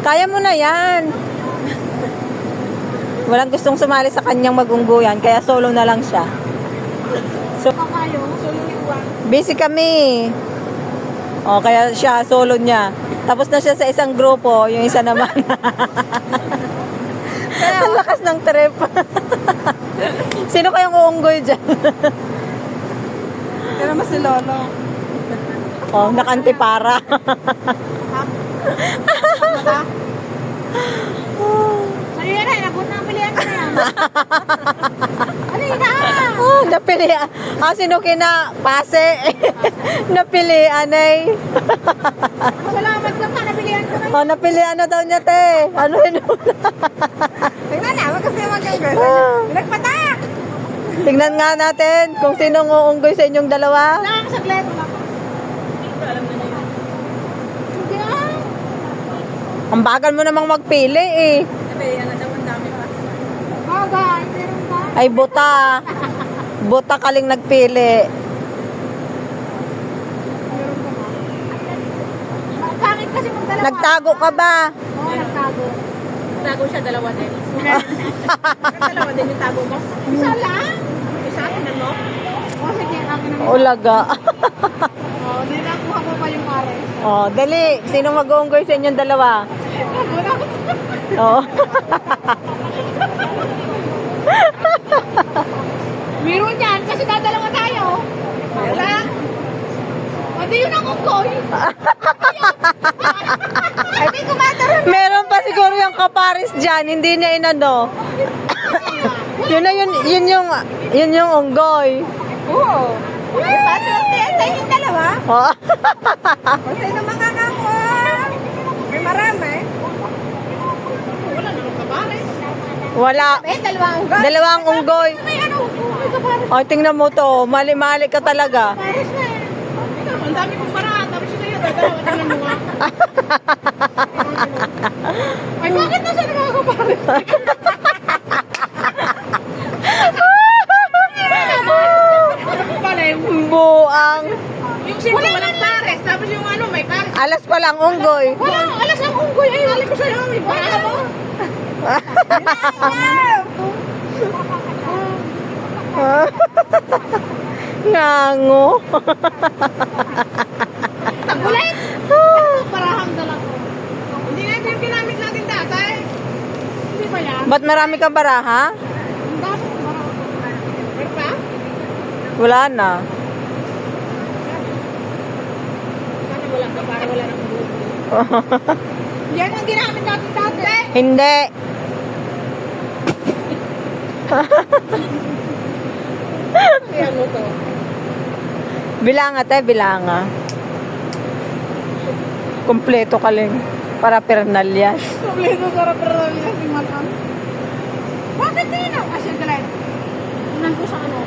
Kaya mo na yan. Walang gustong sumali sa kanyang mag-unggoyan, kaya solo na lang siya. So, busy kami. O, kaya siya, solo niya. Tapos na siya sa isang grupo, yung isa naman. Ang lakas ng trip. Sino kayong uunggoy dyan? Kaya naman si Lolo. Oh, nakantipara. So yun ay, nabot na ang pilihan ko na yan. Ano yun na? Oh, napilian. Sino kina pase? Napilian ay. Salamat ka pa, napilihan ko na. Oh, napilian na daw niya, te. Ano yun? Tingnan na, wag kasi mag-gagawin. Nagpatak! Tingnan nga natin kung sinong uunggoy sa inyong dalawa. Wala kang saglit. Wala ka. Hindi ah. Ang bagal mo namang magpili eh. Napilihan na daw ang dami pa. Bagay, meron ba? Ay, buta. Buta kaling nagpili. Meron ka ba? Pangit kasi magdalawa. Nagtago ka ba? Oo, nagtago. Tago siya, dalawa din. Dalawa din yung tago mo? Isa lang? Isa, tinan mo? O, sige, akin na. Ulaga. O, di nakuha ko pa yung pare. Oh, dali. Sino mag-uunggoy sa inyong dalawa? Oh. Meron yan, kasi dadalawa tayo. Wala. O, di yun ang unggoy. Ay, di kumataroon. Meron pa siguro yung kaparis dyan. Hindi niya inano. Yun yung unggoy. Oo. Ay, paswerte yan sa inyong dalawa. Oh. Kung sino makakakuha. May marami. Wala naman kapares. Wala. Eh, dalawang unggoy. Dalawang unggoy. May ano, may kapares. Oh, tingnan mo to. Mali-mali ka talaga. Pares na yan. Ang dami kong barahan. Tapos siya sa'yo, dalawa. Tingnan mo nga. Ay, bakit na siya nakakapares? Pala yung Buang. sino walang pares. Tapos yung ano, may pares. Alas pa lang unggoy. Wala, alas ang unggoy. Ay, alam ko sa'yo. May baka mo. Ngango. Tagulit! Parahang dala ko. Hindi nga ito yung ginamit natin dati. Hindi ba yan? Ba't marami kang baraha? Ang dami ko parahang. Meron pa? Wala na. Sana wala ka para wala nang bulo. Yan ang ginamit natin dati. Hindi. Kaya mo to. Bilanga tayo, bilanga. Kompleto ka lang. Para pernalyas. Kompleto sa rapero niya si Manan. Bakit din? Kasi dala. Tinan ko sa ano.